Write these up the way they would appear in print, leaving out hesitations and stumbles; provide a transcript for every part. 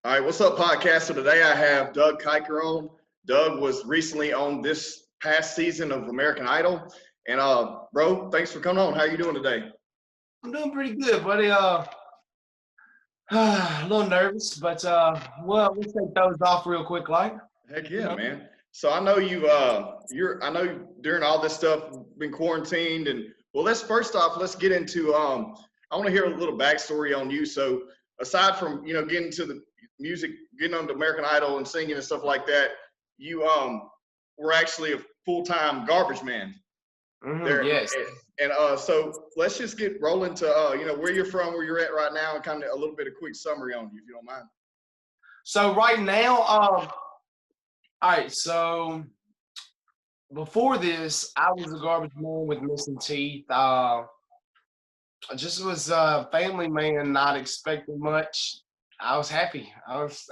All right, what's up, podcast? So today I have Doug Kiker on. Doug was recently on this past season of American Idol. And bro, thanks for coming on. How are you doing today? I'm doing pretty good, buddy. A little nervous, but well, let's take those off real quick, like. Heck yeah, man. So I know I know during all this stuff been quarantined, and well, let's let's get into I want to hear a little backstory on you. So aside from getting into the music, getting on to American Idol and singing and stuff like that, you were actually a full-time garbage man there. Yes. And so let's just get rolling to where you're from, where you're at right now, and kind of a little bit of quick summary on you, if you don't mind. So right now, all right. So before this, I was a garbage man with missing teeth. I just was a family man, not expecting much. I was happy. I was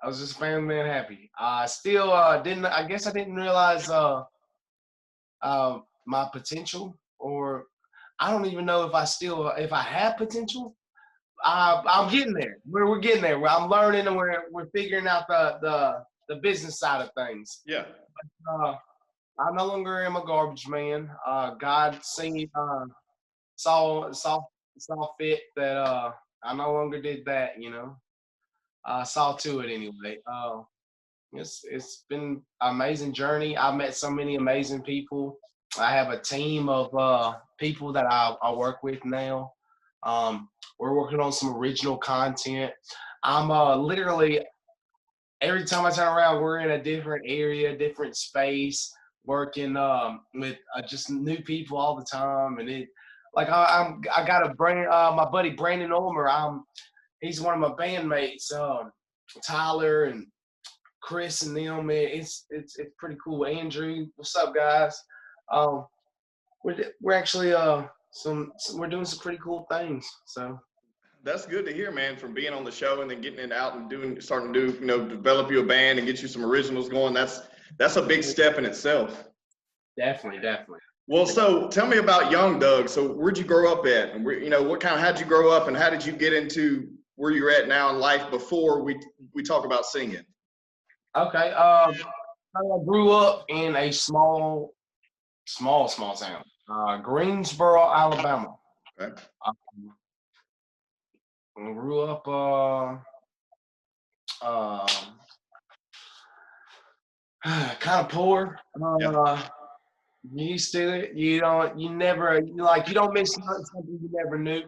just a family man happy. I still didn't. I guess I didn't realize my potential, or I don't even know if I have potential. I'm getting there. We're getting there. I'm learning, and we're figuring out the business side of things. Yeah. I no longer am a garbage man. God saw fit that I no longer did that. Saw to it anyway. It's been an amazing journey. I've met so many amazing people. I have a team of people that I work with now. We're working on some original content. I'm literally, every time I turn around, we're in a different area, different space, working with just new people all the time. And I got my buddy Brandon Ulmer. He's one of my bandmates, Tyler and Chris and them. It's pretty cool. Andrew, what's up, guys? We're actually we're doing some pretty cool things. So that's good to hear, man. From being on the show and then getting it out and starting to do, develop you a band and get you some originals going. That's a big step in itself. Definitely. Well, so tell me about young Doug. So where'd you grow up at, and how'd you grow up, and how did you get into where you're at now in life before we talk about singing? Okay. I grew up in a small town, Greensboro, Alabama. Okay. I grew up kind of poor. You used to it. You don't miss something you never knew.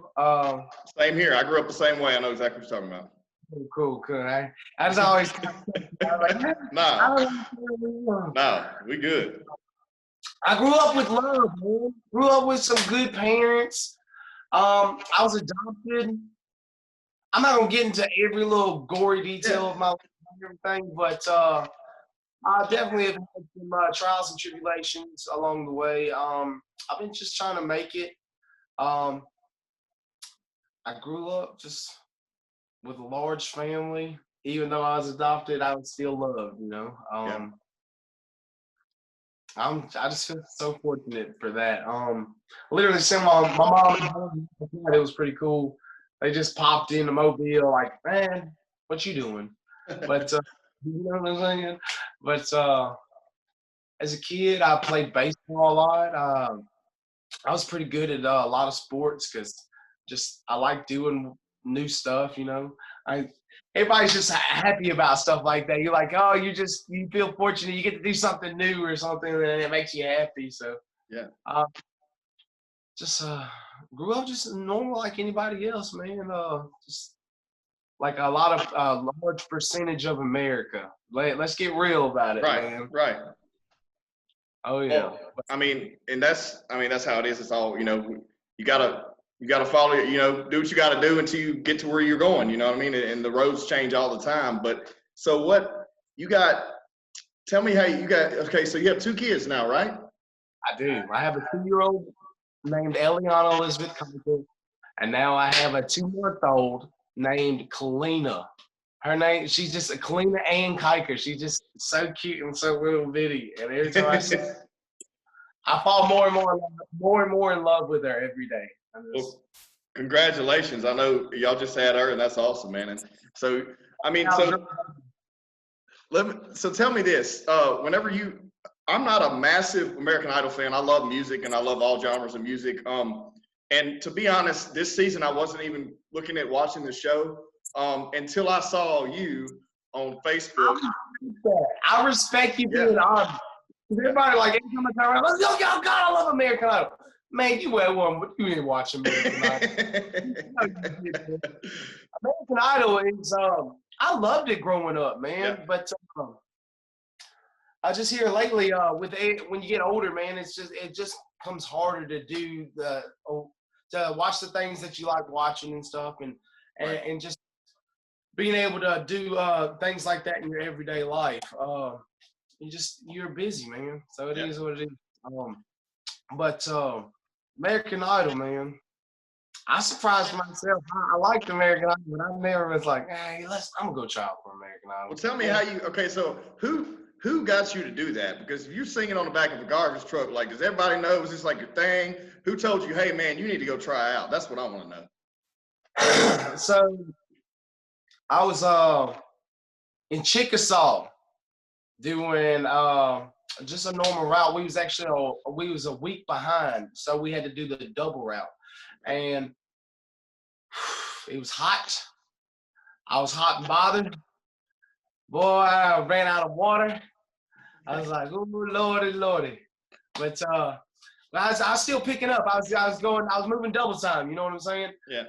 Same here. I grew up the same way. I know exactly what you're talking about. Cool. I was always No, we good. I grew up with love, man. Grew up with some good parents. I was adopted. I'm not gonna get into every little gory detail of my life and everything, but I definitely have had some trials and tribulations along the way. I've been just trying to make it. I grew up just with a large family. Even though I was adopted, I was still loved, I just feel so fortunate for that. Literally, my mom and dad, it was pretty cool. They just popped in the mobile, like, man, what you doing? But you know what I'm saying? But as a kid, I played baseball a lot. I was pretty good at a lot of sports because I like doing new stuff. Everybody's just happy about stuff like that. You're like, oh, you feel fortunate. You get to do something new or something, and it makes you happy. So yeah, just grew up just normal like anybody else, man. Just like a large percentage of America. Let's get real about it, man. Right. Oh yeah. Well, that's how it is. It's all, you gotta follow, do what you gotta do until you get to where you're going, you know what I mean? And the roads change all the time. But so tell me how okay, so you have 2 kids now, right? I do. I have a 2-year-old named Eliana Elizabeth Kiker, and now I have a 2-month-old named Kalina. Her name, she's just a Kalina and Kiker. She's just so cute and so little bitty. And every time I see her, I fall more and more in love with her every day. Congratulations. I know y'all just had her, and that's awesome, man. And so, I mean, so tell me this. I'm not a massive American Idol fan. I love music, and I love all genres of music. And to be honest, this season I wasn't even looking at watching the show until I saw you on Facebook. I respect you being honest. Everybody like every time I turn around, let's go, God, I love American Idol. Man, you wear one, but you didn't watch American Idol. American Idol is I loved it growing up, man. But I just hear lately when you get older, man, it just comes harder to do to watch the things that you like watching and stuff, and just being able to do things like that in your everyday life. You're busy, man. So it is what it is. But American Idol, man, I surprised myself. I liked American Idol, but I never was like, hey, I'm gonna go try out for American Idol. Well, tell me how you. Okay, so who got you to do that? Because if you're singing on the back of a garbage truck, like, does everybody know? Is this like your thing? Who told you, hey, man, you need to go try out? That's what I want to know. So I was in Chickasaw doing just a normal route. We was a week behind, so we had to do the double route, and it was hot. I was hot and bothered. Boy, I ran out of water. I was like, oh lordy. But I was still picking up. I was moving double time. You know what I'm saying? Yeah.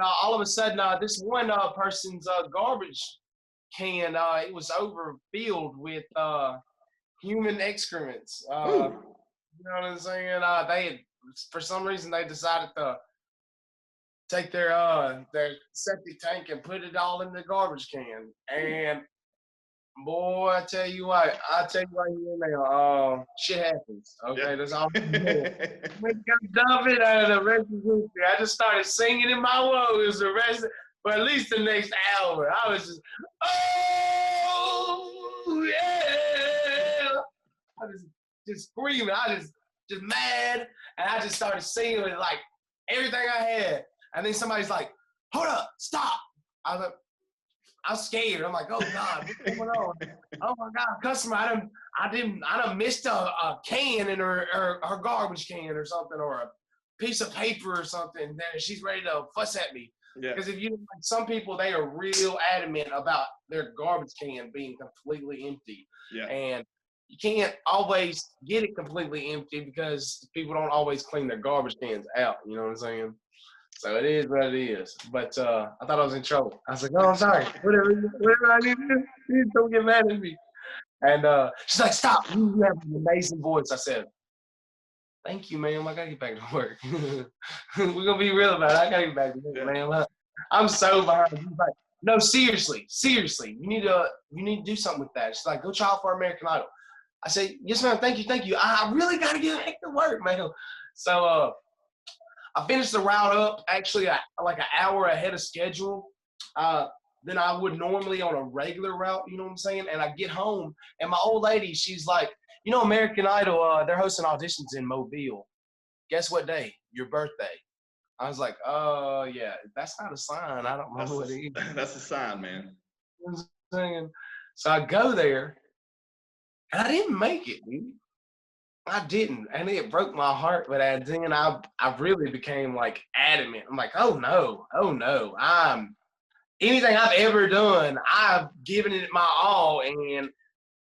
All of a sudden, this one person's garbage can it was overfilled with human excrements. You know what I'm saying? For some reason they decided to take their septic tank and put it all in the garbage can. And boy, I tell you what here now, shit happens. Okay, that's all. When you dump it out of the rest of the I just started singing in my woes the rest for at least the next hour. I was just, oh yeah. I was just screaming. I just mad, and I just started singing with like everything I had. And then somebody's like, "Hold up, stop!" I was like, I'm scared. I'm like, "Oh God, what's going on?" Oh my God, customer, I done missed a can in her garbage can or something, or a piece of paper or something. There, she's ready to fuss at me. Because if you like, some people, they are real adamant about their garbage can being completely empty. And you can't always get it completely empty because people don't always clean their garbage cans out. You know what I'm saying? So it is what it is. But I thought I was in trouble. I was like, "Oh, I'm sorry. Whatever I need to do, please don't get mad at me." And she's like, "Stop. You have an amazing voice." I said, "Thank you, ma'am. I gotta get back to work." We're gonna be real about it. I gotta get back to work, man. I'm so behind. She's like, "No, seriously. You need to do something with that." She's like, "Go try out for American Idol." I said, "Yes, ma'am. Thank you. I really gotta get back to work, man." So I finished the route up actually like an hour ahead of schedule than I would normally on a regular route. You know what I'm saying? And I get home, and my old lady, she's like, American Idol, they're hosting auditions in Mobile. Guess what day? Your birthday. I was like, "Oh, yeah, that's not a sign. I don't know what it is." That's a sign, man. You know what I'm saying? So I go there, and I didn't make it, dude. I didn't, and it broke my heart. But then I really became like adamant. I'm like, oh no, anything I've ever done, I've given it my all, and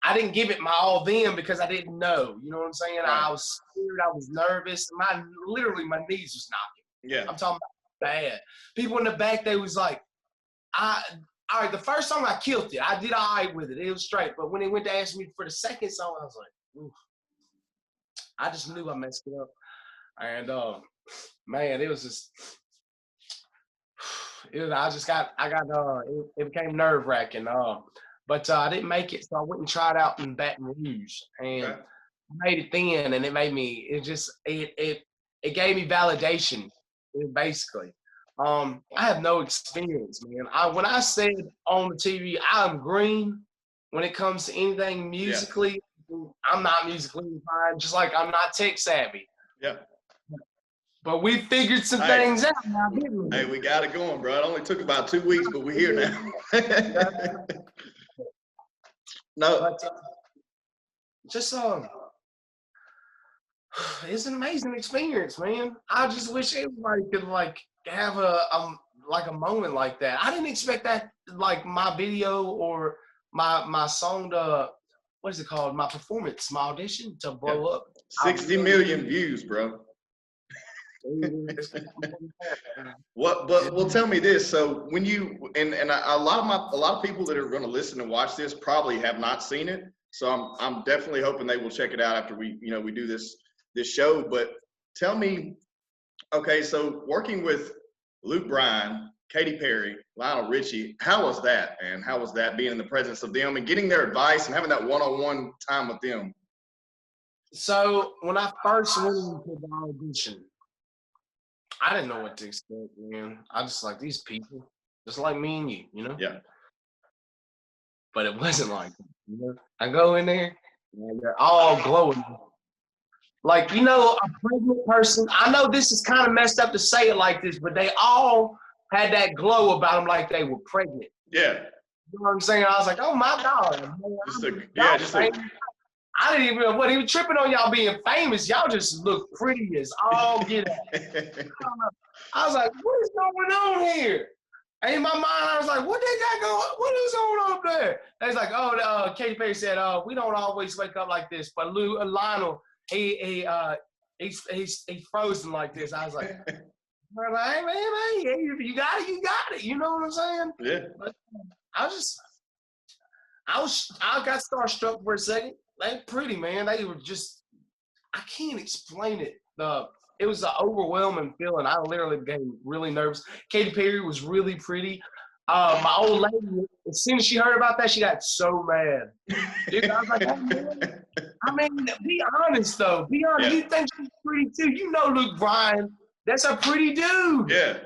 I didn't give it my all then because I didn't know. You know what I'm saying? Right. I was scared. I was nervous. Literally my knees was knocking. Yeah. I'm talking about bad. People in the back, they was like, all right, the first song I killed it. I did all right with it. It was straight. But when they went to ask me for the second song, I was like, oof. I just knew I messed it up. And man, it was just it became nerve wracking. But I didn't make it, so I went and tried out in Baton Rouge, and I made it then, and it gave me validation, basically. I have no experience, man. When I said on the TV, I'm green when it comes to anything musically. I'm not musically inclined, just like I'm not tech savvy. Yeah. But we figured some Hey. things out now, didn't we? Hey, we got it going, bro. It only took about 2 weeks, but we're here now. No, But just it's an amazing experience, man. I just wish everybody could like have a moment like that. I didn't expect that, like my video or my song to, what is it called? My performance, my audition to blow up. 60 million views, bro. What? But well, tell me this. So when you and a lot of people that are going to listen and watch this probably have not seen it. So I'm definitely hoping they will check it out after we do this show. But tell me, okay, so working with Luke Bryan, Katy Perry, Lionel Richie, how was that, man? How was that being in the presence of them and getting their advice and having that one-on-one time with them? So when I first went into the audition, I didn't know what to expect, man. I just like these people, just like me and you, you know? Yeah. But it wasn't like that, you know? I go in there, and they're all glowing. Like, you know, a pregnant person, I know this is kind of messed up to say it like this, but they all had that glow about them like they were pregnant. Yeah. You know what I'm saying? I was like, oh my God. Man, I didn't even know what he was tripping on y'all being famous. Y'all just look pretty as all get out. I was like, what is going on here? And in my mind, I was like, what they got going? What is going on up there? And it's like, oh, Katy Perry said, we don't always wake up like this, but Lionel, he's frozen like this. I was like, hey man, you got it. You know what I'm saying? Yeah. But I got starstruck for a second. They pretty, man. They were just, I can't explain it. It was an overwhelming feeling. I literally became really nervous. Katy Perry was really pretty. My old lady, as soon as she heard about that, she got so mad. Dude, I was like, oh, man. I mean, be honest though. Be honest. Yeah. You think she's pretty too? You know, Luke Bryan. That's a pretty dude. Yeah.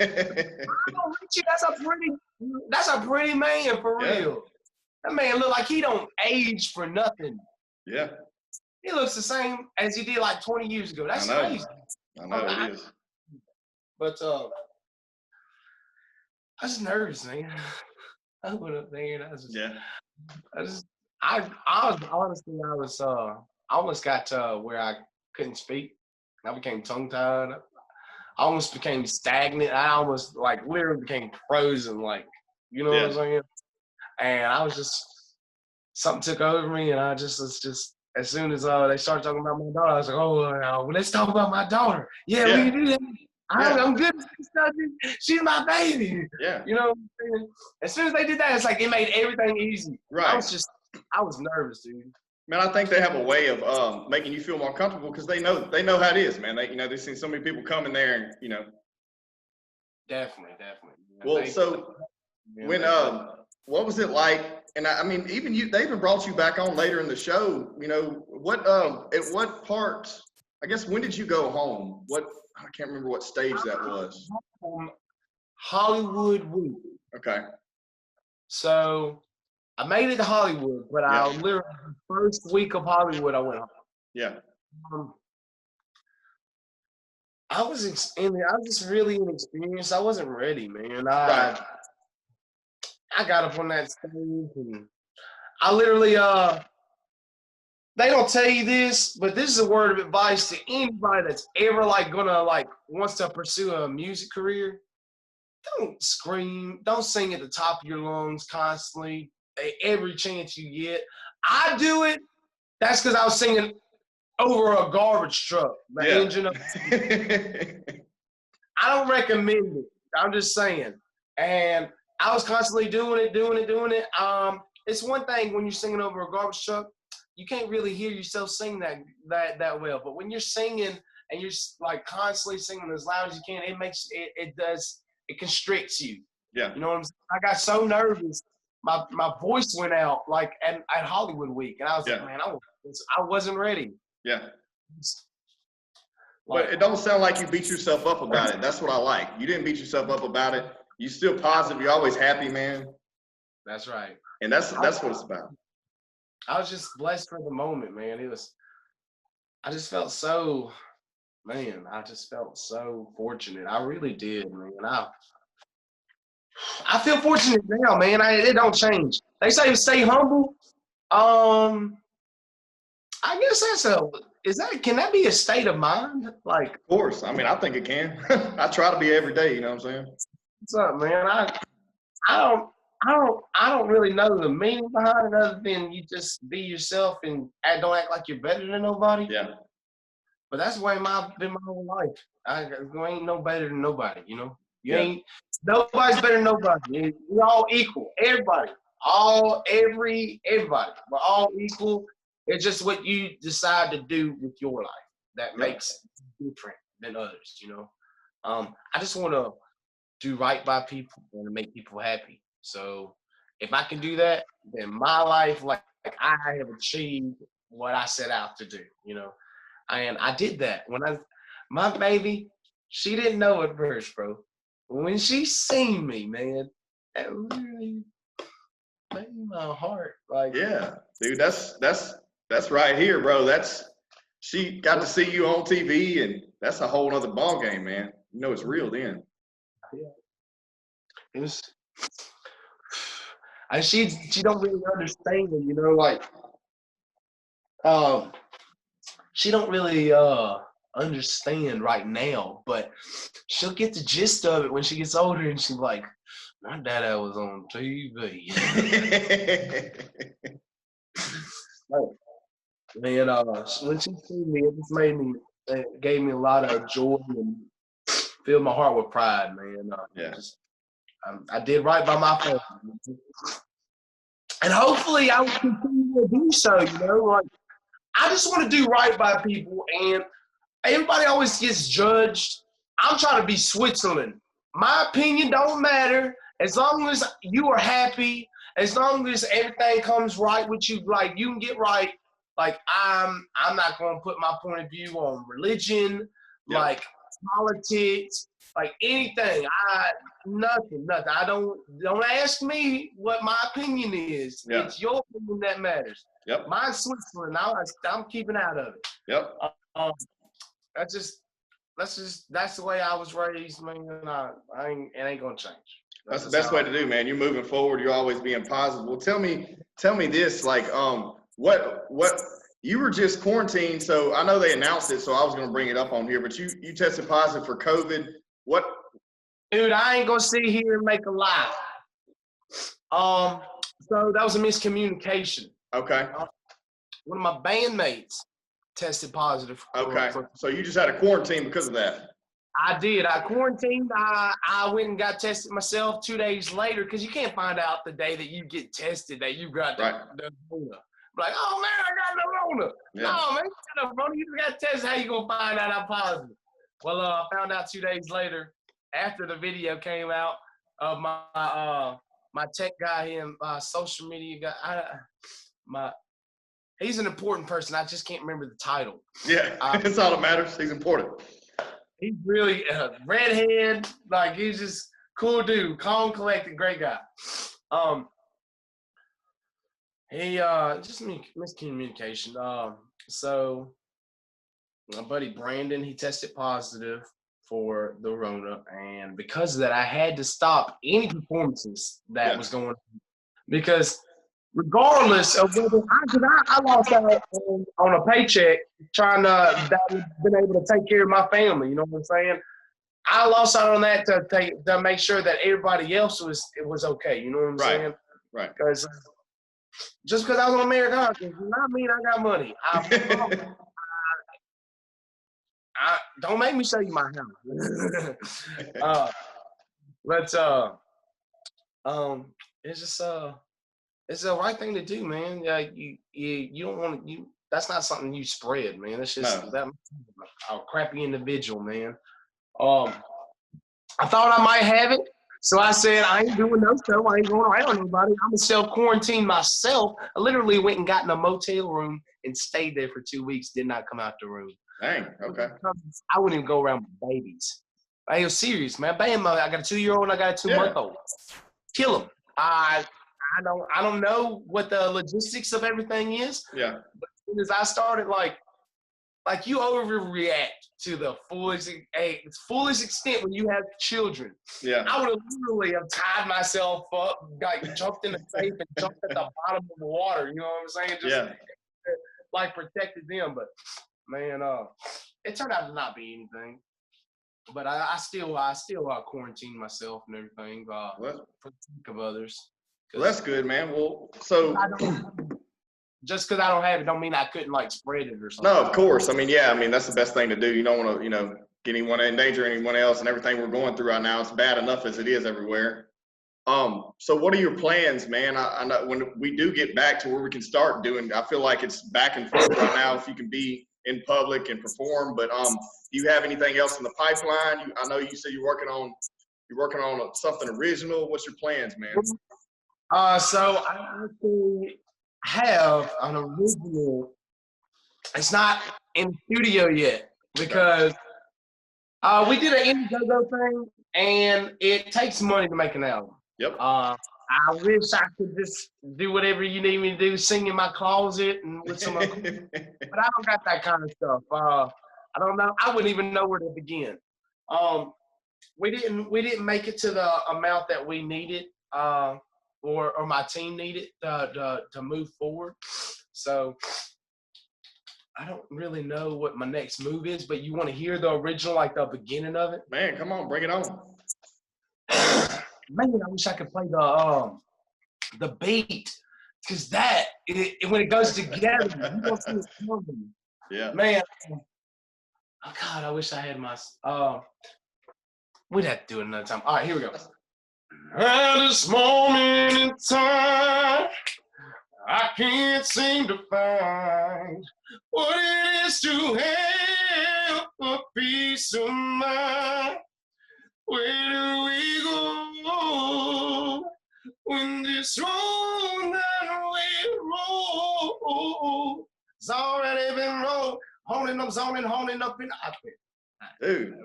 Richie, that's a pretty man for real. That man look like he don't age for nothing. Yeah. He looks the same as he did like 20 years ago. That's crazy. I know it is. But I was nervous, man. I went up there and I almost got to where I couldn't speak. I became tongue-tied. I almost became stagnant. I almost like literally became frozen, like, you know what I'm saying? And I was just, something took over me, and I just was just, as soon as they started talking about my daughter, I was like, well, let's talk about my daughter. Yeah, we can do that. I'm good. She's my baby. Yeah. You know what I'm saying? As soon as they did that, it's like it made everything easy. Right. I was nervous, dude. Man, I think they have a way of making you feel more comfortable because they know how it is, man. They've seen so many people come in there and, you know. Definitely. Well, when what was it like? And I mean, even they even brought you back on later in the show. You know, at what part? I guess when did you go home? I can't remember what stage that was. Hollywood week. Okay. So I made it to Hollywood, but I literally the first week of Hollywood I went home. Yeah. I was just really inexperienced. I wasn't ready, man. I got up on that stage and I literally they don't tell you this, but this is a word of advice to anybody that's ever wants to pursue a music career. Don't scream, don't sing at the top of your lungs constantly, every chance you get. I do it. That's because I was singing over a garbage truck, the engine of I don't recommend it. I'm just saying. And I was constantly doing it. It's one thing when you're singing over a garbage truck, you can't really hear yourself sing that well. But when you're singing and you're like constantly singing as loud as you can, it constricts you. Yeah. You know what I'm saying? I got so nervous, my voice went out like at Hollywood week, and I was like, man, I wasn't ready. Yeah. But it don't sound like you beat yourself up about it. That's what I like. You didn't beat yourself up about it. You're still positive. You're always happy, man. That's right. And that's what it's about. I was just blessed for the moment, man. I just felt so man, I just felt so fortunate. I really did, man. I feel fortunate now, man. It don't change. They say stay humble. Um, I guess can that be a state of mind? Like, Of course. I mean, I think it can. I try to be every day. You know what I'm saying? what's up, man? I don't I don't really know the meaning behind it other than you just be yourself and don't act like you're better than nobody. Yeah. But that's the way been my whole life. You ain't no better than nobody, you know? You Yeah. ain't nobody's better than nobody. We're all equal. Everybody. Everybody. We're all equal. It's just what you decide to do with your life that makes it different than others, you know. I just wanna do right by people and make people happy. So if I can do that, then my life, like I have achieved what I set out to do, you know. And I did that my baby, she didn't know at first, bro. When she seen me, man, that really made my heart like. Yeah, dude, that's right here, bro. She got to see you on TV, and that's a whole other ball game, man. You know it's real then. Yeah, it was, and she don't really understand, you know, like um, she don't really understand right now, but she'll get the gist of it when she gets older, and she's like, "My dad was on TV." Like, man, when she seen me, it just it gave me a lot of joy and filled my heart with pride, man. Yeah. I did right by my family, and hopefully I will continue to do so. You know, like I just want to do right by people, and everybody always gets judged. I'm trying to be Switzerland. My opinion don't matter as long as you are happy. As long as everything comes right with you, like you can get right. Like I'm not going to put my point of view on religion, like politics, like anything. Nothing. I don't ask me what my opinion is. Yeah. It's your opinion that matters. Yep. Mine's Switzerland. I'm keeping out of it. Yep. That's the way I was raised, man. It ain't gonna change. That's the best way to do, man. You're moving forward. You're always being positive. Well, tell me this, like, what you were just quarantined. So I know they announced it, so I was going to bring it up on here, but you tested positive for COVID. What? Dude, I ain't gonna sit here and make a lie. So that was a miscommunication. Okay. One of my bandmates tested positive. Okay. So you just had a quarantine because of that. I did. I quarantined. I went and got tested myself 2 days later because you can't find out the day that you get tested that you got the Rona. Like, oh man, I got the Rona. Yeah. No, man, you got the Rona. You got tested. How you gonna find out I'm positive? Well, I found out 2 days later after the video came out of my tech guy, him social media guy. He's an important person. I just can't remember the title. Yeah, that's all that matters. He's important. He's really redhead, like he's just cool dude, calm, collected, great guy. He just miscommunication. So my buddy Brandon, he tested positive for the Rona, and because of that, I had to stop any performances that was going on because regardless of whether I lost out on a paycheck trying to been able to take care of my family, you know what I'm saying? I lost out on that to make sure that everybody else was okay, you know what I'm saying? Right. Because just because I was on American Idol does not mean I got money. Don't make me show you my house. It's just it's the right thing to do, man. You don't want to. That's not something you spread, man. That's just that a crappy individual, man. I thought I might have it, so I said I ain't doing no show. I ain't going around nobody. I'm gonna self-quarantine myself. I literally went and got in a motel room and stayed there for 2 weeks. Did not come out the room. Dang. Okay. I wouldn't even go around with babies. I was serious, man. Bam, I got a 2-year-old and I got a 2-month-old. Kill them. I don't know what the logistics of everything is. Yeah. But as soon as I started, like, like you overreact to the fullest extent when you have children. Yeah. I would have literally have tied myself up, like jumped in the safe and jumped at the bottom of the water. You know what I'm saying? Just like protected them. But man, it turned out to not be anything. But I still quarantine myself and everything for the sake of others. Well, that's good, man. Well, so just because I don't have it, don't mean I couldn't like spread it or something. no, of course. I mean, yeah. I mean, that's the best thing to do. You don't want to, get anyone endanger anyone else, and everything we're going through right now. It's bad enough as it is everywhere. So what are your plans, man? I know when we do get back to where we can start doing, I feel like it's back and forth right now if you can be in public and perform, but do you have anything else in the pipeline? I know you said you're working on something original. What's your plans, man? So I actually have an original. It's not in the studio yet because we did an Indiegogo thing, and it takes money to make an album. Yep. I wish I could just do whatever you need me to do, sing in my closet and with some, but I don't got that kind of stuff. I don't know. I wouldn't even know where to begin. We didn't make it to the amount that we needed, or my team needed to move forward. So I don't really know what my next move is, but you want to hear the original, like the beginning of it? Man, come on, bring it on. Man, I wish I could play the beat, because that when it goes together, you don't see it coming. Yeah. Man, oh God, I wish I had my. We'd have to do it another time. All right, here we go. At this moment in time, I can't seem to find what it is to have a peace of mind. Where do we go when this road that we roll has already been rolled? Holding up, zoning, holding up in the Dude.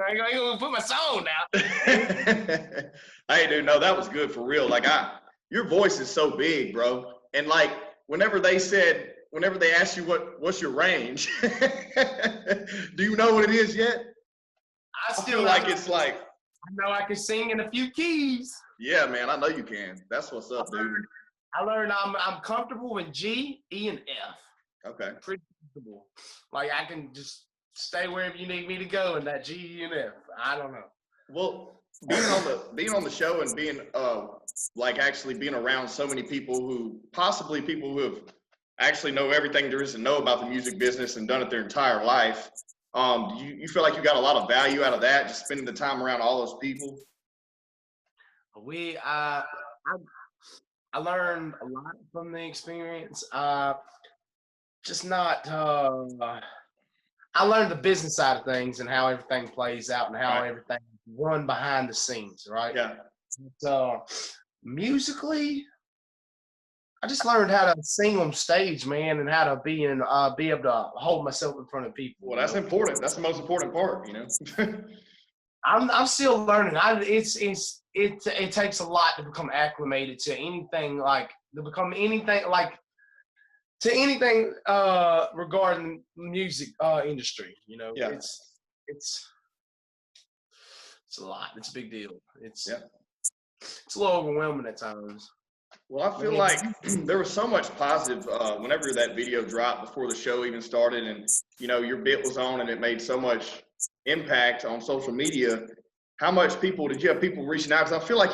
I ain't gonna put my song now. Hey, dude, no, that was good for real. Like, your voice is so big, bro. And like, whenever they asked you what's your range, do you know what it is yet? I feel like it's like. I know I can sing in a few keys. Yeah, man, I know you can. That's what's up, dude. I learned I'm comfortable with G, E, and F. Okay. Pretty comfortable. Like I can just stay wherever you need me to go in that G, E, and F. I don't know. Well, being on the show and being like actually being around so many people who have actually know everything there is to know about the music business and done it their entire life. Do you feel like you got a lot of value out of that, just spending the time around all those people? I learned a lot from the experience. Just not. I learned the business side of things and how everything plays out and how everything run behind the scenes, right? Yeah. So musically, I just learned how to sing on stage, man, and how to be able to hold myself in front of people. Well, that's important. That's the most important part, you know. I'm still learning. It takes a lot to become acclimated to anything regarding music industry. You know, yeah. It's a lot. It's a big deal. It's a little overwhelming at times. Well, I feel like there was so much positive whenever that video dropped before the show even started, and your bit was on, and it made so much impact on social media. How much did you have people reaching out? Because I feel like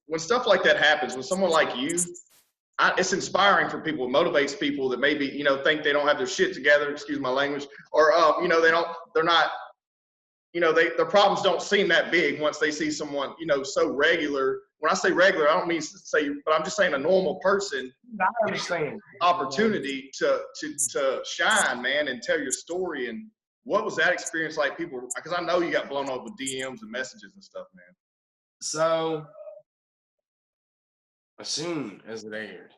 when stuff like that happens, when someone like you, it's inspiring for people. It motivates people that maybe think they don't have their shit together. Excuse my language, or their problems don't seem that big once they see someone so regular. When I say regular, I don't mean to say, but I'm just saying a normal person. I understand. Opportunity to shine, man, and tell your story. And what was that experience like? People, because I know you got blown up with DMs and messages and stuff, man. So as soon as it aired,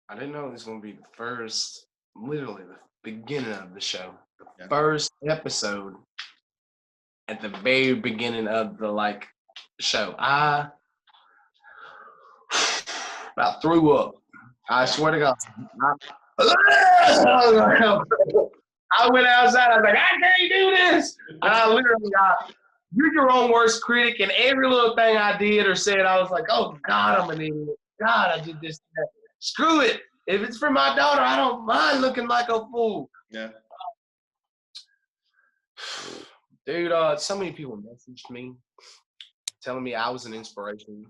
I didn't know it was going to be literally the beginning of the show, the first episode at the very beginning of the show. I about threw up. I swear to God. I went outside. I was like, I can't do this. And I literally got, you're your own worst critic. And every little thing I did or said, I was like, oh, God, I'm an idiot. God, I did this. Screw it. If it's for my daughter, I don't mind looking like a fool. Yeah. Dude, so many people messaged me telling me I was an inspiration.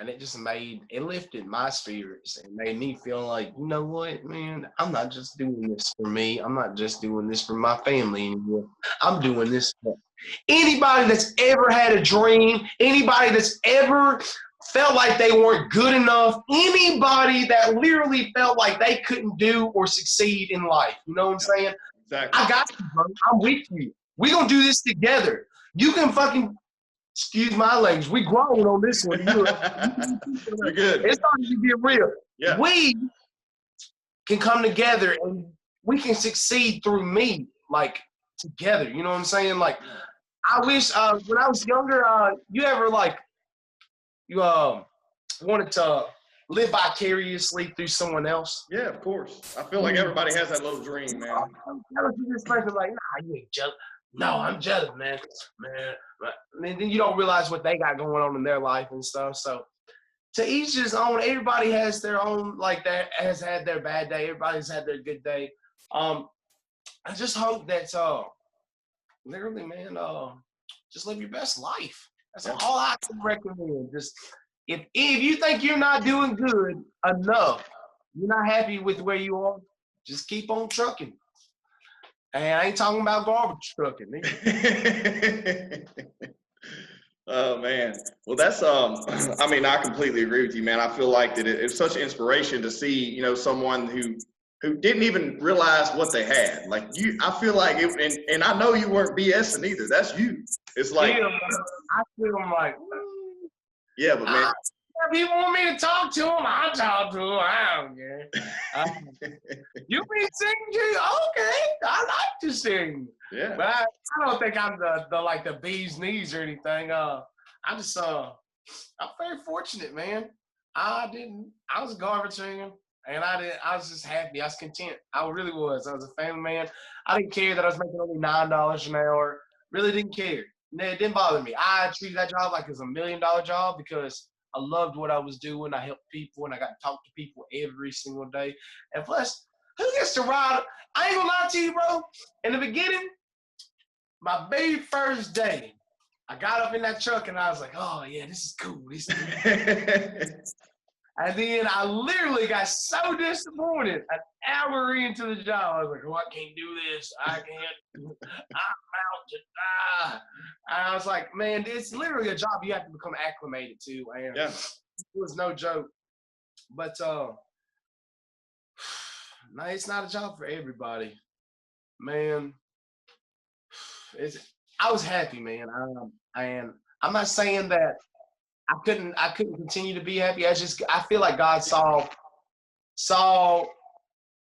And it just lifted my spirits and made me feel like, you know what, man, I'm not just doing this for me. I'm not just doing this for my family anymore. I'm doing this for anybody that's ever had a dream, anybody that's ever felt like they weren't good enough, anybody that literally felt like they couldn't do or succeed in life. You know what I'm saying? Exactly. I got you, bro. I'm with you. We're going to do this together. You can fucking, excuse my language, we growing on this one. You're good. It's starting to get real. Yeah. We can come together and we can succeed through me, like, together. You know what I'm saying? Like, I wish when I was younger, you ever, like, you wanted to live vicariously through someone else? Yeah, of course. I feel like everybody has that little dream, man. I'm jealous of this person. Like, nah, you ain't jealous. No, I'm jealous, man. And then you don't realize what they got going on in their life and stuff. So to each his own. Everybody has their own, like, that has had their bad day. Everybody's had their good day. I just hope that literally, man, just live your best life. That's all I can recommend. Just if you think you're not doing good enough, you're not happy with where you are, just keep on trucking. And I ain't talking about garbage trucking. Oh man. Well, that's I mean, I completely agree with you, man. I feel like that it's such an inspiration to see, you know, someone who didn't even realize what they had. Like you, I feel like it, and I know you weren't BSing either. That's you. It's like I feel like, yeah, but man. If you want me to talk to him, I'll talk to him. I don't care. You be singing, okay? I like to sing. Yeah. But I don't think I'm the bee's knees or anything. I'm very fortunate, man. I was a garbage singer, and I was just happy. I was content. I really was. I was a family man. I didn't care that I was making only $9 an hour. Really didn't care. It didn't bother me. I treated that job like it was $1 million job because I loved what I was doing. I helped people, and I got to talk to people every single day. And plus, who gets to ride? I ain't gonna lie to you, bro. In the beginning, my very first day, I got up in that truck, and I was like, oh, yeah, this is cool. This is cool. And then I literally got so disappointed an hour into the job. I was like, oh, I can't do this. I can't. I'm out to die. I was like, man, it's literally a job you have to become acclimated to. And yeah. It was no joke. But no, it's not a job for everybody. Man, I was happy, man. And I'm not saying that I couldn't continue to be happy. I feel like God saw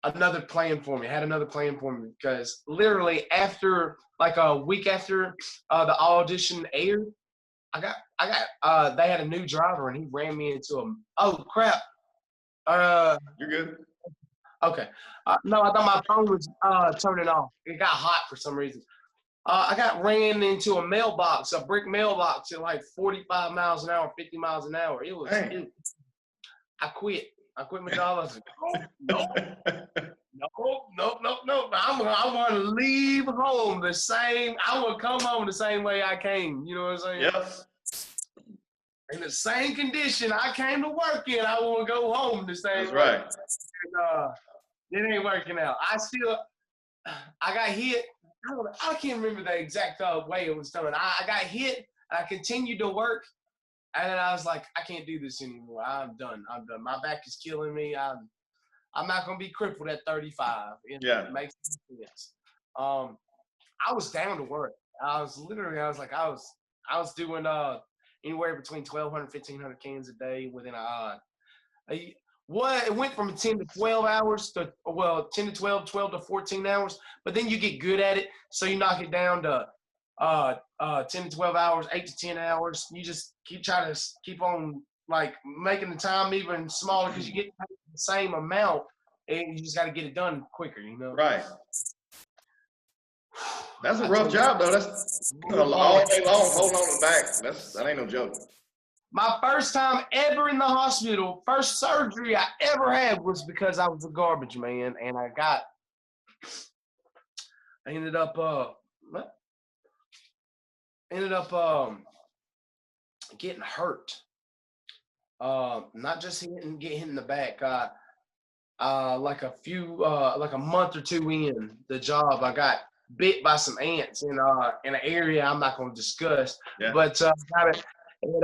another plan for me, had another plan for me, because literally after, like a week after the audition aired, they had a new driver and he ran me into oh crap. You're good. Okay. No, I thought my phone was turning off. It got hot for some reason. I got ran into a mailbox, a brick mailbox at like 45 miles an hour, 50 miles an hour. I quit. I quit my job. I was like, nope. I'm going to leave home the same. I will come home the same way I came. You know what I'm saying? Yes. In the same condition I came to work in, I want to go home the same That's way. right. And, it ain't working out. I got hit. I can't remember the exact way it was done. I got hit, and I continued to work, and then I was like, I can't do this anymore. I'm done. My back is killing me. I'm not gonna be crippled at 35. It makes sense. I was down to work. I was doing anywhere between 1,200, 1,500 cans a day within it went from 10 to 12 hours to 10 to 12, 12 to 14 hours, but then you get good at it, so you knock it down to 10 to 12 hours, 8 to 10 hours. You just keep on like making the time even smaller because you get paid the same amount, and you just got to get it done quicker, you know. Right. That's a rough job, though. That's all day long holding on to the back. That ain't no joke. My first time ever in the hospital, first surgery I ever had was because I was a garbage man, and I ended up getting hurt. Not just getting hit in the back. Like a month or two in the job, I got bit by some ants in an area I'm not going to discuss. Yeah. But got it. And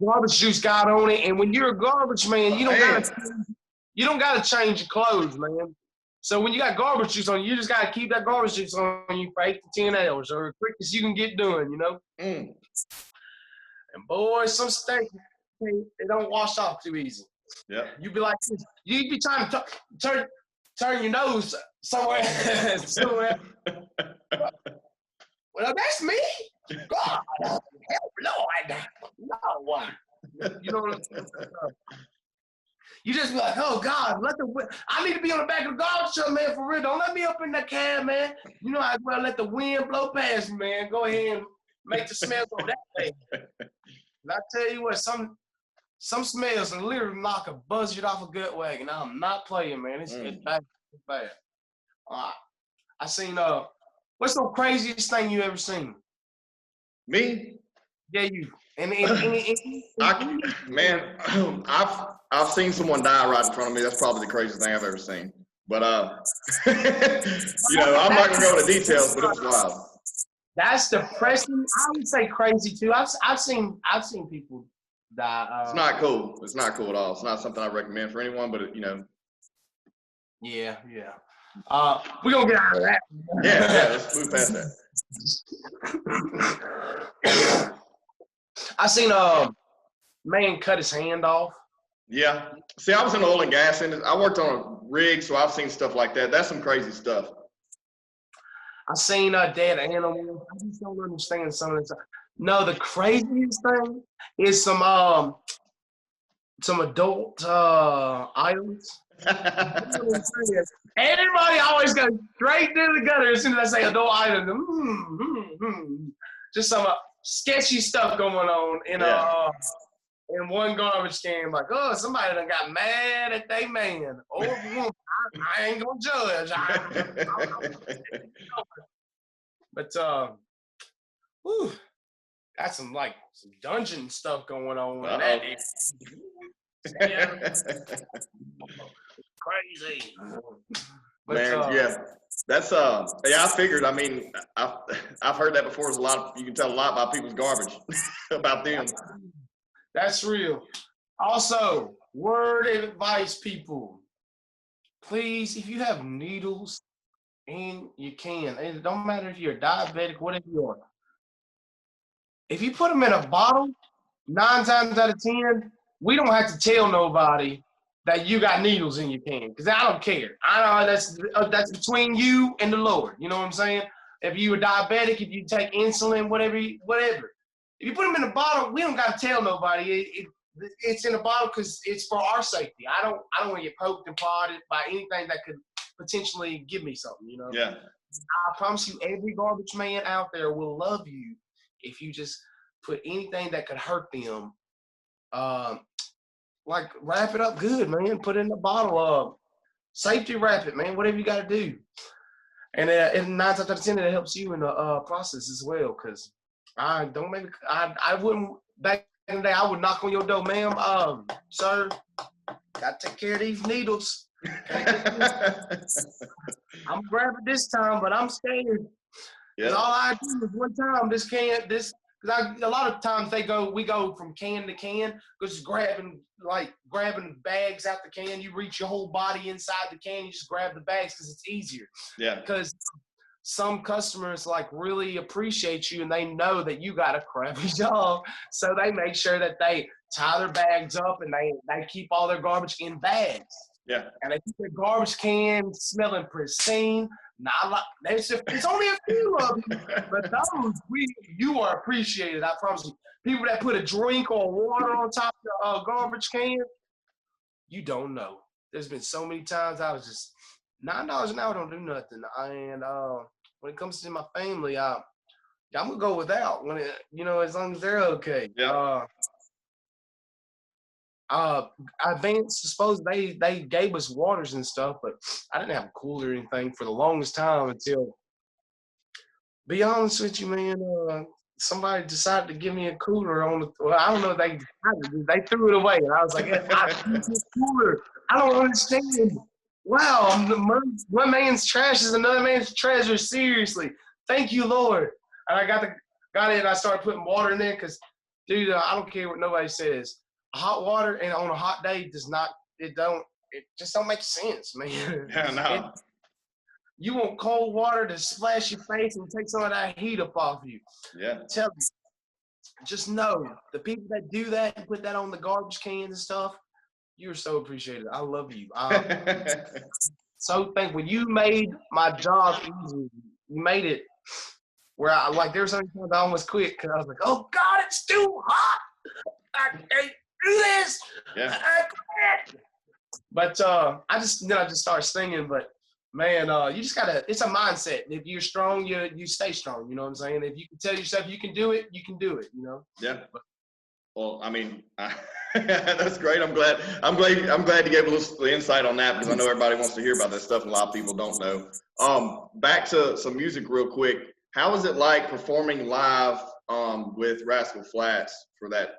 garbage juice got on it. And when you're a garbage man, you don't gotta change your clothes, man. So when you got garbage juice on you, just gotta keep that garbage juice on you for 8 to 10 hours, or as quick as you can get done, you know. And boy, some steak they don't wash off too easy. Yeah. You'd be like, you'd be trying to turn your nose somewhere. Well, that's me. God, help, Lord, no. You know what I'm saying? You just be like, oh God, I need to be on the back of the garbage truck, man, for real. Don't let me up in that cab, man. You know, I'd well let the wind blow past me, man. Go ahead and make the smell go that way. And I tell you what, some smells and literally knock a buzzard off a gut wagon. I'm not playing, man. It's bad. It's bad. I seen what's the craziest thing you ever seen? Me? Yeah, you. Man, I've seen someone die right in front of me. That's probably the craziest thing I've ever seen. But you know, I'm not gonna go into details, but it was wild. That's depressing. I would say crazy too. I've seen people die. It's not cool. It's not cool at all. It's not something I recommend for anyone. But you know. Yeah. We're gonna get out of that. Yeah. Let's move past that. I seen a man cut his hand off. Yeah. See, I was in the oil and gas industry. I worked on a rig, so I've seen stuff like that. That's some crazy stuff. I seen a dead animal. I just don't understand some of this. No, the craziest thing is some adult items. Everybody always goes straight to the gutter as soon as I say adult item. Just some sketchy stuff going on in one garbage can. Like, oh, somebody done got mad at they man. Oh, I ain't gonna judge. But got some dungeon stuff going on. That is crazy. But, man, yeah. That's yeah, I figured. I mean, I've heard that before. There's you can tell a lot about people's garbage about them. That's real. Also, word of advice, people. Please, if you have needles in your can, it don't matter if you're diabetic, whatever you are. If you put them in a bottle, 9 times out of 10, we don't have to tell nobody that you got needles in your can, because I don't care. I know that's between you and the Lord. You know what I'm saying? If you're diabetic, if you take insulin, whatever. If you put them in a bottle, we don't got to tell nobody. It's in a bottle because it's for our safety. I don't want to get poked and prodded by anything that could potentially give me something. You know? Yeah. I promise you, every garbage man out there will love you if you just put anything that could hurt them. Wrap it up good, man. Put it in a bottle. Safety wrap it, man. Whatever you got to do. And 9 times out of 10, it helps you in the process as well. Because I wouldn't, back in the day, I would knock on your door, ma'am. Sir, got to take care of these needles. I'm grabbing this time, but I'm scared. Yep. All I do is one time, because a lot of times we go from can to can, just grabbing bags out the can. You reach your whole body inside the can, you just grab the bags because it's easier. Yeah. Because some customers really appreciate you and they know that you got a crappy job, so they make sure that they tie their bags up and they keep all their garbage in bags. Yeah. And they keep their garbage can smelling pristine. It's only a few of them, but those you are appreciated. I promise you. People that put a drink or water on top of the garbage can, you don't know. There's been so many times I was just $9 an hour don't do nothing. And when it comes to my family, I'm gonna go without when it, as long as they're okay. Yeah. I suppose they gave us waters and stuff, but I didn't have a cooler or anything for the longest time until, be honest with you, man, somebody decided to give me a cooler well, I don't know if they decided, they threw it away. And I was like, I need this cooler. I don't understand. Wow, one man's trash is another man's treasure. Seriously. Thank you, Lord. And I got it and I started putting water in there because, dude, I don't care what nobody says. Hot water and on a hot day it just don't make sense, man. Yeah, no. You want cold water to splash your face and take some of that heat up off you. Yeah. Tell me, just know the people that do that and put that on the garbage cans and stuff, you're so appreciated. I love you. So thankful. You made my job easy. You made it where there was some times I almost quit because I was like, oh God, it's too hot. I can't do this. Yeah. I quit. But I just started singing. But man, you just gotta. It's a mindset. If you're strong, you stay strong. You know what I'm saying? If you can tell yourself you can do it, you can do it. Yeah. Well, I mean, that's great. I'm glad you gave a little insight on that because I know everybody wants to hear about that stuff and a lot of people don't know. Back to some music real quick. How is it like performing live with Rascal Flatts for that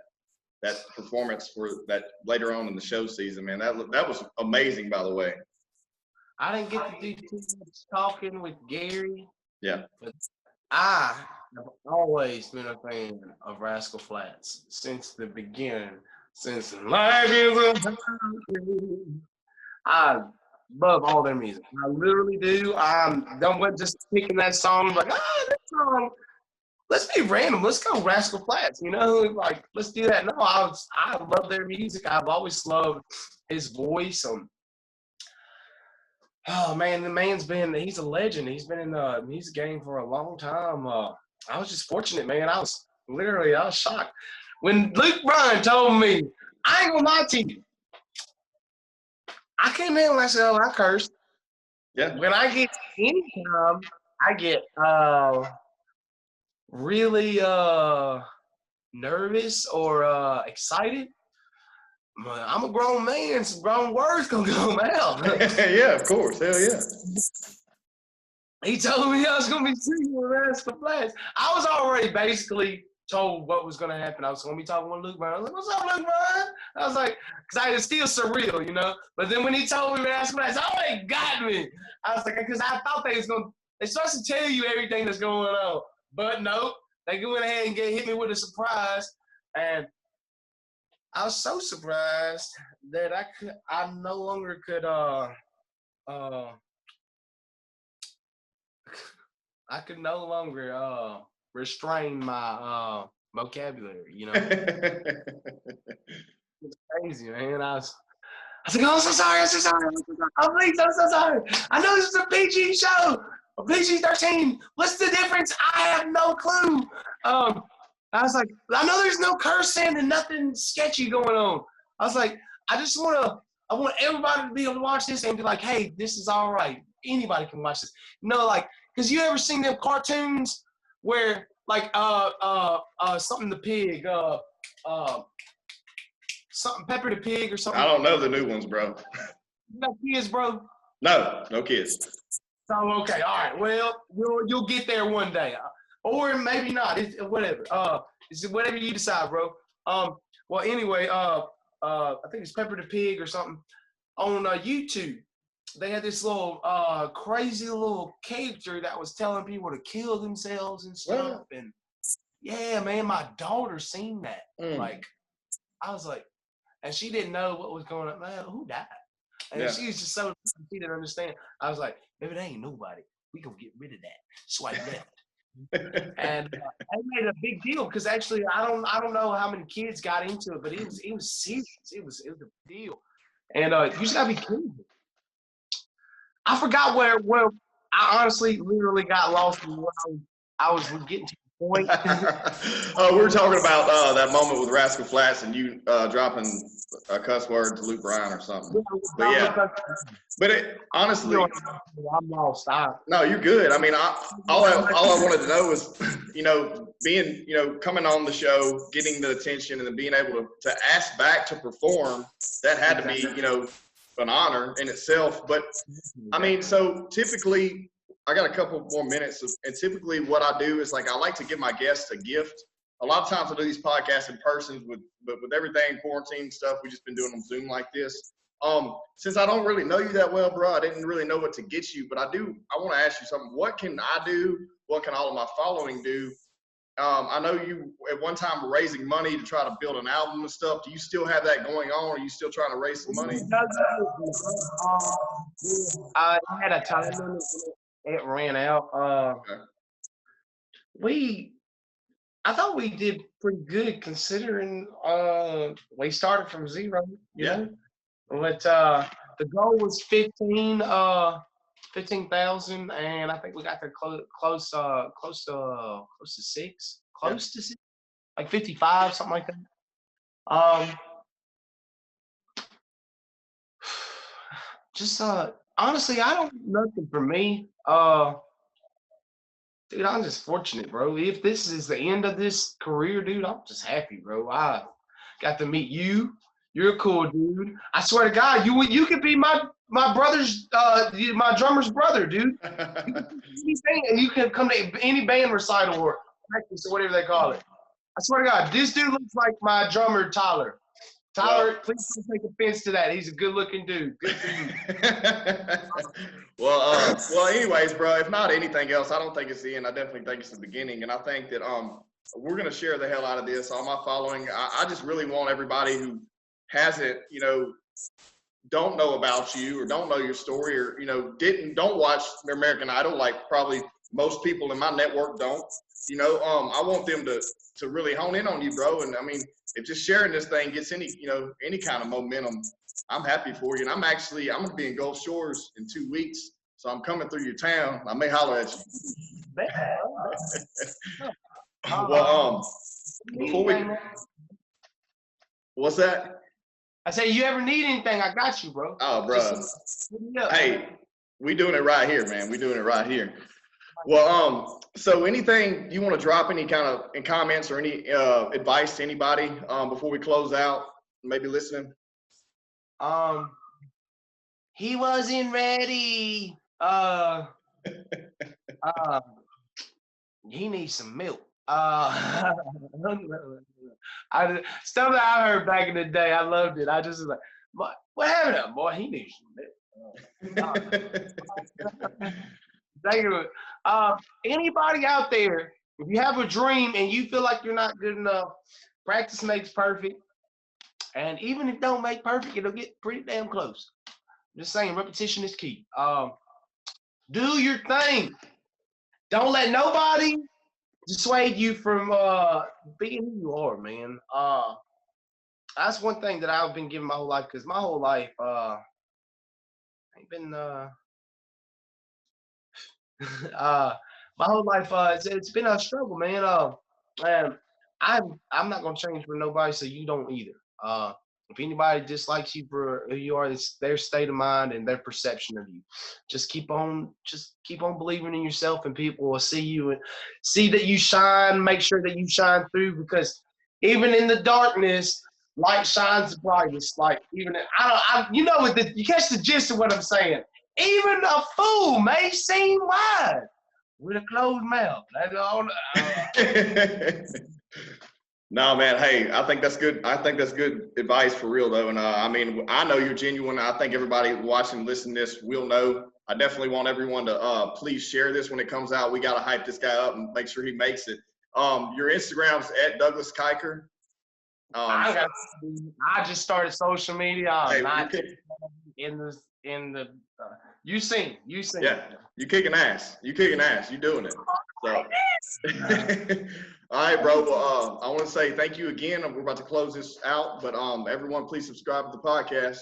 performance for that later on in the show season, man? That was amazing, by the way. I didn't get to do too much talking with Gary. Yeah. But I have always been a fan of Rascal Flatts since the beginning. Since life is a highway. I love all their music. I literally do. I'm done with just picking that song, like, that song. Let's be random. Let's go Rascal Flatts. Like, let's do that. No, I love their music. I've always loved his voice. Oh man, he's a legend. He's been in the music game for a long time. I was just fortunate, man. I was shocked. When Luke Bryan told me, I ain't gonna lie to you. I came in and I said, I cursed. Yeah. When I get anytime, I get really nervous or excited. I'm a grown man, some grown words gonna come out. Yeah, of course. Hell yeah. He told me I was gonna be singing with Rascal Flatts. I was already basically told what was gonna happen. I was gonna be talking with Luke Bryan. I was like, "What's up, Luke Bryan?" I was like, because it's still surreal, But then when he told me Rascal Flatts, oh, it got me. I was like, because I thought they supposed to tell you everything that's going on, but no, they went ahead and hit me with a surprise, and I was so surprised that I no longer could I could no longer restrain my vocabulary, It's crazy, man. I was like, oh, I'm so sorry, Oh, please, I'm so sorry. I know this is a PG show, a PG-13. What's the difference? I have no clue. I was like, I know there's no cursing and nothing sketchy going on. I was like, I want everybody to be able to watch this and be like, hey, this is all right. Anybody can watch this. Because you ever seen them cartoons where like something the pig, something Pepper the Pig or something? I don't know the new ones, bro. You got kids, bro? No kids. So okay, all right. Well, you'll get there one day. Or maybe not. It's whatever. It's whatever you decide, bro. Well, anyway, I think it's Pepper the Pig or something on YouTube. They had this little crazy little character that was telling people to kill themselves and stuff. What? And yeah, man, my daughter seen that. Like, I was like, and she didn't know what was going on. Man, who died? And she was just so she didn't understand. I was like, maybe there ain't nobody. We gonna get rid of that. Swipe left. And I made a big deal because actually I don't know how many kids got into it, but it was serious. It was a big deal. And you just gotta be careful. I forgot where I honestly literally got lost in what I was getting to point. We were talking about that moment with Rascal Flatts and you dropping a cuss word to Luke Bryan or something. But yeah, but honestly, I'm lost. no, you're good. I mean, all I wanted to know was, being, coming on the show, getting the attention, and then being able to ask back to perform. That had to be, an honor in itself. But I mean, so typically, I got a couple more minutes, and typically what I do is I like to give my guests a gift. A lot of times I do these podcasts in person, but with everything quarantine stuff, we've just been doing on Zoom like this. Since I don't really know you that well, bro, I didn't really know what to get you, but I want to ask you something. What can I do? What can all of my following do? I know you at one time were raising money to try to build an album and stuff. Do you still have that going on? Are you still trying to raise some money? I had a time limit. It ran out. Okay. I thought we did pretty good considering we started from zero, you know? But the goal was 15,000, and I think we got to close to 6, close to 6, like 55, something like that. Just honestly, I don't nothing for me. Dude, I'm just fortunate, bro. If this is the end of this career, dude, I'm just happy, bro. I got to meet you. You're a cool dude. I swear to God, you could be my brother's my drummer's brother, dude. You can come to any band recital or practice or whatever they call it. I swear to God, this dude looks like my drummer, Tyler. Tyler, please don't take offense to that. He's a good-looking dude. Good for you. Well, anyways, bro, if not anything else, I don't think it's the end. I definitely think it's the beginning. And I think that we're going to share the hell out of this. All my following, I just really want everybody who hasn't, don't know about you or don't know your story or, don't watch American Idol like probably most people in my network don't. I want them to really hone in on you, bro. And I mean, if just sharing this thing gets any kind of momentum, I'm happy for you. And I'm going to be in Gulf Shores in 2 weeks. So I'm coming through your town. I may holler at you. Before we, what's that? I say, you ever need anything, I got you, bro. Oh, bro. Hey, we doing it right here, man. We doing it right here. Well, so anything you want to drop, any kind of in comments or any advice to anybody before we close out? Maybe listening. He wasn't ready. He needs some milk. Stuff that I heard back in the day, I loved it. I just was like, what happened to him, boy? He needs some milk. Thank you. Anybody out there, if you have a dream and you feel like you're not good enough, practice makes perfect. And even if it don't make perfect, it'll get pretty damn close. Just saying, repetition is key. Do your thing. Don't let nobody dissuade you from being who you are, man. That's one thing that I've been given my whole life, because my whole life ain't been my whole life it's been a struggle, man. And I'm not gonna change for nobody, so you don't either. If anybody dislikes you for who you are, it's their state of mind and their perception of you. Just keep on believing in yourself, and people will see you and see that you shine. Make sure that you shine through, because even in the darkness, light shines the brightest. Like even you catch the gist of what I'm saying. Even a fool may seem wise with a closed mouth. That's all. No, man. Hey, I think that's good. I think that's good advice for real, though. And I mean, I know you're genuine. I think everybody watching, listening to this will know. I definitely want everyone to please share this when it comes out. We got to hype this guy up and make sure he makes it. Your Instagram's at Douglas Kiker. I just started social media. I'm not in the. You sing. Yeah, you kicking ass. You doing it. So. All right, bro. Well, I want to say thank you again. We're about to close this out, but everyone, please subscribe to the podcast.